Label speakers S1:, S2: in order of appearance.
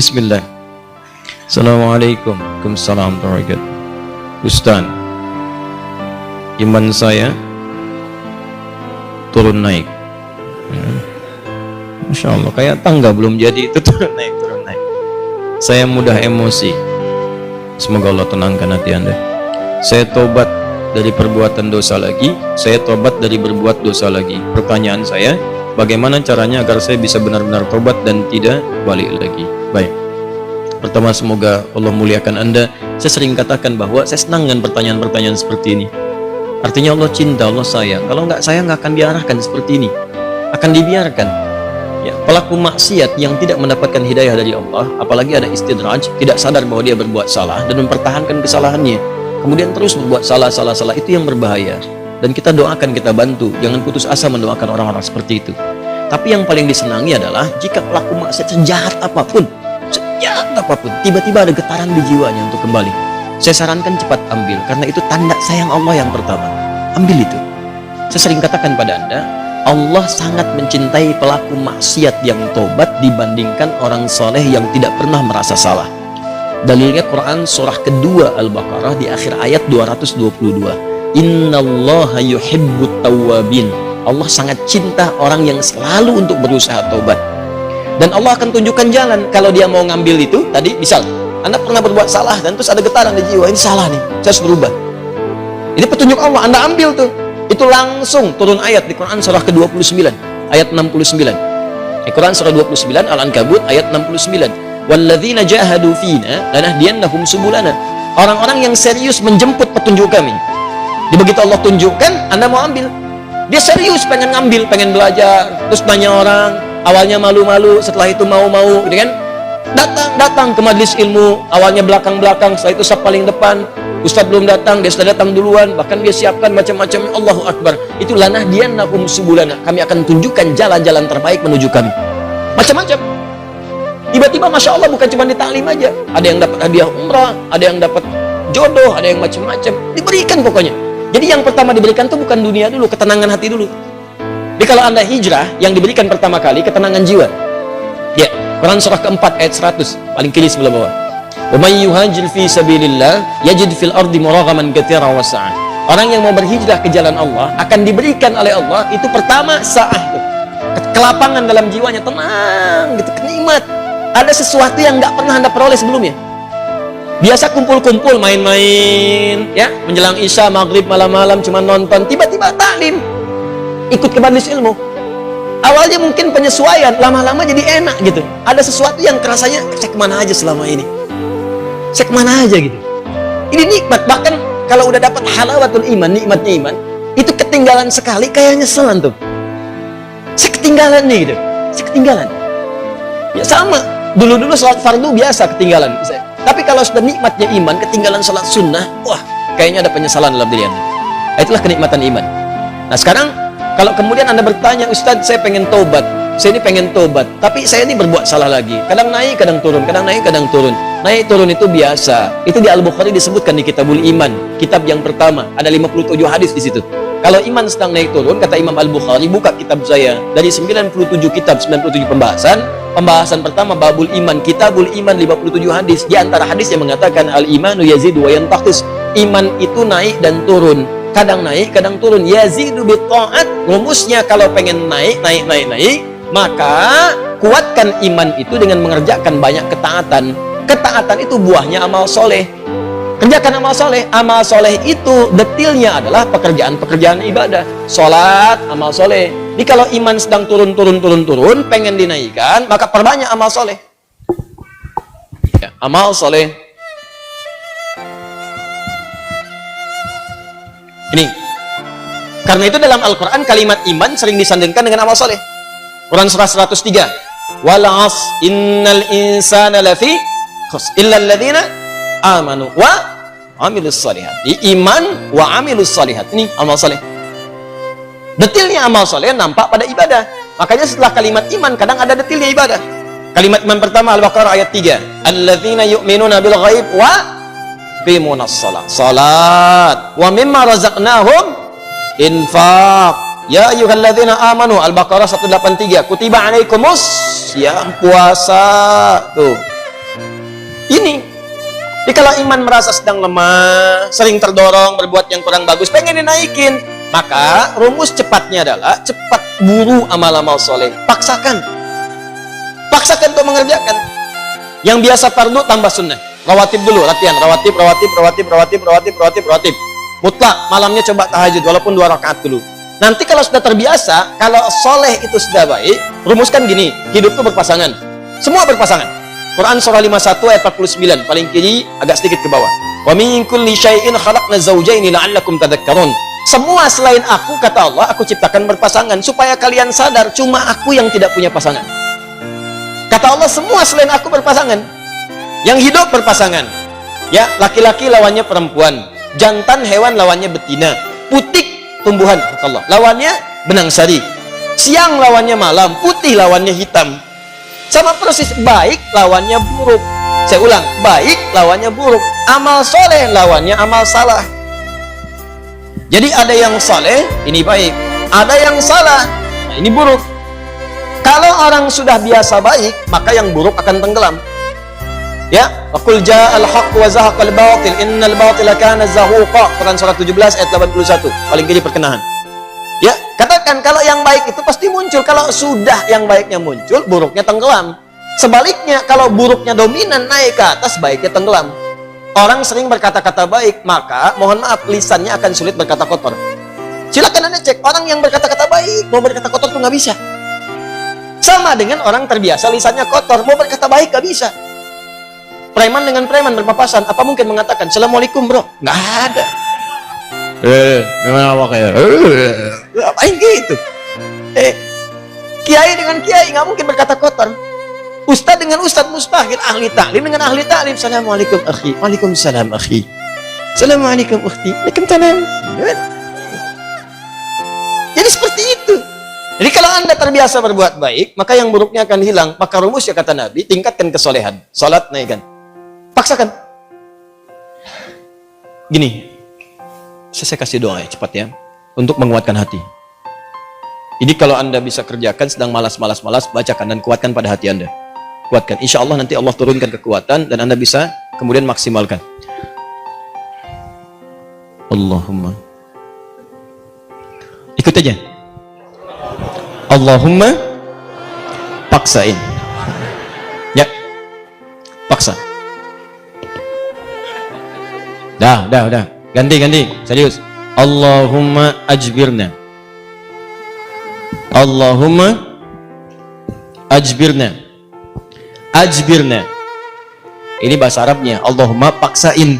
S1: Bismillah. Assalamualaikum. Waalaikumsalam warahmatullahi wabarakatuh. Ustaz, iman saya turun naik. Masya Allah, kayak tangga belum jadi itu turun naik, turun naik. Saya mudah emosi. Semoga Allah tenangkan hati Anda. Saya tobat dari perbuatan dosa lagi, saya tobat dari berbuat dosa lagi. Pertanyaan saya, bagaimana caranya agar saya bisa benar-benar tobat dan tidak balik lagi? Baik. Pertama, semoga Allah muliakan Anda. Saya sering katakan bahwa saya senang dengan pertanyaan-pertanyaan seperti ini. Artinya Allah cinta, Allah sayang. Kalau nggak sayang, nggak akan diarahkan seperti ini. Akan dibiarkan. Ya, pelaku maksiat yang tidak mendapatkan hidayah dari Allah, apalagi ada istidraj, tidak sadar bahwa dia berbuat salah dan mempertahankan kesalahannya, kemudian terus berbuat salah, itu yang berbahaya. Dan kita doakan, kita bantu, jangan putus asa mendoakan orang-orang seperti itu. Tapi yang paling disenangi adalah jika pelaku maksiat sejahat apapun, tiba-tiba ada getaran di jiwanya untuk kembali. Saya sarankan cepat ambil, karena itu tanda sayang Allah yang pertama. Ambil itu. Saya sering katakan pada Anda, Allah sangat mencintai pelaku maksiat yang tobat dibandingkan orang soleh yang tidak pernah merasa salah. Dalilnya Quran surah kedua Al-Baqarah di akhir ayat 222. Innallaha yuhibbut tawwabin. Allah sangat cinta orang yang selalu untuk berusaha tobat. Dan Allah akan tunjukkan jalan kalau dia mau ngambil itu. Tadi misal Anda pernah berbuat salah dan terus ada getaran di jiwa, ini salah nih, saya harus berubah. Ini petunjuk Allah, Anda ambil tuh. Itu langsung turun ayat di Quran surah ke-29 ayat 69. Di Quran surah 29 Al-Ankabut ayat 69. Walladzina jahadu fina lanahdiyannahum subulana. Orang-orang yang serius menjemput petunjuk kami. Begitu Allah tunjukkan, Anda mau ambil. Dia serius pengen ngambil, pengen belajar, terus tanya orang. Awalnya malu-malu, setelah itu mau-mau, gitu kan? Datang ke majelis ilmu, awalnya belakang-belakang, setelah itu saf paling depan. Ustaz belum datang, dia sudah datang duluan, bahkan dia siapkan macam-macam. Allahu Akbar. Itu lanahdiyannahum subulana. Kami akan tunjukkan jalan-jalan terbaik menuju kami. Macam-macam. Tiba-tiba Masya Allah, bukan cuma di taklim aja. Ada yang dapat hadiah umrah, ada yang dapat jodoh, ada yang macam-macam. Diberikan pokoknya. Jadi yang pertama diberikan itu bukan dunia dulu, ketenangan hati dulu. Jadi kalau Anda hijrah, yang diberikan pertama kali ketenangan jiwa. Ya, Quran surah keempat ayat 100, paling kiri sebelah bawah. Wa may yuhajir fi sabilillah yajid fil ardi muraghaman katsiran wa sa'ah. Orang yang mau berhijrah ke jalan Allah akan diberikan oleh Allah itu pertama sa'ah, kelapangan dalam jiwanya, tenang gitu, nikmat. Ada sesuatu yang nggak pernah Anda peroleh sebelumnya. Biasa kumpul-kumpul main-main ya, menjelang isya, maghrib, malam-malam cuma nonton, tiba-tiba taklim, ikut ke majelis ilmu. Awalnya mungkin penyesuaian, lama-lama jadi enak gitu. Ada sesuatu yang kerasanya, saya kemana aja selama ini? Saya kemana aja gitu. Ini nikmat. Bahkan kalau udah dapat halawatul iman, nikmatnya iman, itu ketinggalan sekali kayak nyeselan tuh. Saya ketinggalan nih gitu. Saya ketinggalan. Ya sama. Dulu-dulu sholat fardu biasa ketinggalan. Tapi kalau sudah nikmatnya iman, ketinggalan sholat sunnah, wah kayaknya ada penyesalan dalam diri Anda. Itulah kenikmatan iman. Nah sekarang kalau kemudian Anda bertanya, Ustadz saya pengen tobat, saya ini pengen tobat, tapi saya ini berbuat salah lagi. Kadang naik, kadang turun, kadang naik, kadang turun. Naik turun itu biasa. Itu di Al-Bukhari disebutkan di Kitabul Iman, kitab yang pertama. Ada 57 hadis di situ. Kalau iman sedang naik turun, kata Imam Al-Bukhari, buka kitab saya. Dari 97 kitab, 97 pembahasan. Pembahasan pertama, Babul Iman, Kitabul Iman, 57 hadis. Di antara hadis yang mengatakan, Al-imanu yazidu wa yantaqis. Iman itu naik dan turun. Kadang naik, kadang turun. Yazidu bitta'at. Rumusnya kalau pengen naik, maka kuatkan iman itu dengan mengerjakan banyak ketaatan. Ketaatan itu buahnya amal soleh. Kerjakan amal soleh. Amal soleh itu detilnya adalah pekerjaan-pekerjaan ibadah. Sholat, amal soleh. Jadi kalau iman sedang turun, pengen dinaikkan, maka perbanyak amal soleh. Ya, amal soleh. Ini. Karena itu dalam Al-Quran kalimat iman sering disandingkan dengan amal soleh. Quran surah 103. Wal 'as innal insana lafi khusr illa alladziina amanu wa amilus shalihat. Di iman wa amilus shalihat. Ini amal soleh. Detilnya amal soleh nampak pada ibadah. Makanya setelah kalimat iman kadang ada detilnya ibadah. Kalimat iman pertama Al-Baqarah ayat 3. Alladzina yu'minuna bil ghaib wa yuqimunas shalah. Salat wa mimma razaqnahum infaq. Ya ayyuhalladzina amanu, Al-Baqarah 183. Kutiba alaikumus, ya puasa. Tuh. Ini. Jadi kalau iman merasa sedang lemah, sering terdorong berbuat yang kurang bagus, pengen dinaikin, maka rumus cepatnya adalah cepat buru amal-amal soleh. Paksakan untuk mengerjakan. Yang biasa fardu tambah sunnah. Rawatib dulu, latihan rawatib. Mutlak malamnya coba tahajud walaupun 2 rakaat dulu. Nanti kalau sudah terbiasa, kalau soleh itu sudah baik, rumuskan gini, hidup itu berpasangan. Semua berpasangan. Quran surah 51 ayat 49, paling kiri agak sedikit ke bawah. Wa min kulli syai'in khalaqna zawjaini la'allakum tadhakkarun. Semua selain aku, kata Allah, aku ciptakan berpasangan supaya kalian sadar cuma aku yang tidak punya pasangan. Kata Allah, semua selain aku berpasangan. Yang hidup berpasangan. Ya, laki-laki lawannya perempuan, jantan hewan lawannya betina, putik tumbuhan, kata Allah, lawannya benang sari. Siang lawannya malam, putih lawannya hitam. Sama persis, baik lawannya buruk. Saya ulang, baik lawannya buruk. Amal soleh lawannya amal salah. Jadi ada yang soleh, ini baik. Ada yang salah, nah ini buruk. Kalau orang sudah biasa baik, maka yang buruk akan tenggelam. Ya, qul ja'al haqq wa zahaqal batil innal batila kana zahuqa. Quran surah 17 ayat 81. Paling kiri perkenahan. Ya, katakan kalau yang baik itu pasti muncul. Kalau sudah yang baiknya muncul, buruknya tenggelam. Sebaliknya, kalau buruknya dominan naik ke atas, baiknya tenggelam. Orang sering berkata-kata baik, maka mohon maaf, lisannya akan sulit berkata kotor. Silakan Anda cek, orang yang berkata-kata baik, mau berkata kotor tuh nggak bisa. Sama dengan orang terbiasa lisannya kotor, mau berkata baik nggak bisa. Preman dengan preman berpapasan, apa mungkin mengatakan, Assalamualaikum bro? Nggak ada. Memang apa kayak apain gitu. Kiai dengan kiai nggak mungkin berkata kotor. Ustadz dengan ustadz mustahil. Ahli taklim dengan ahli taklim. Assalamualaikum akhi. Waalaikumsalam akhi. Assalamualaikum ukhti. Waalaikumsalam. Jadi seperti itu. Jadi kalau Anda terbiasa berbuat baik, maka yang buruknya akan hilang. Maka rumusnya kata Nabi, tingkatkan kesolehan. Salat naikkan. Paksakan. Gini. Saya kasih doa ya, cepat ya, untuk menguatkan hati. Ini kalau Anda bisa kerjakan, sedang malas, bacakan dan kuatkan pada hati Anda. Kuatkan, insya Allah nanti Allah turunkan kekuatan dan Anda bisa kemudian maksimalkan. Allahumma, ikut aja. Allahumma, paksain. Ya, paksa. Dah. Ganti, serius. Allahumma ajbirna. Allahumma ajbirna. Ajbirna. Ini bahasa Arabnya. Allahumma paksain.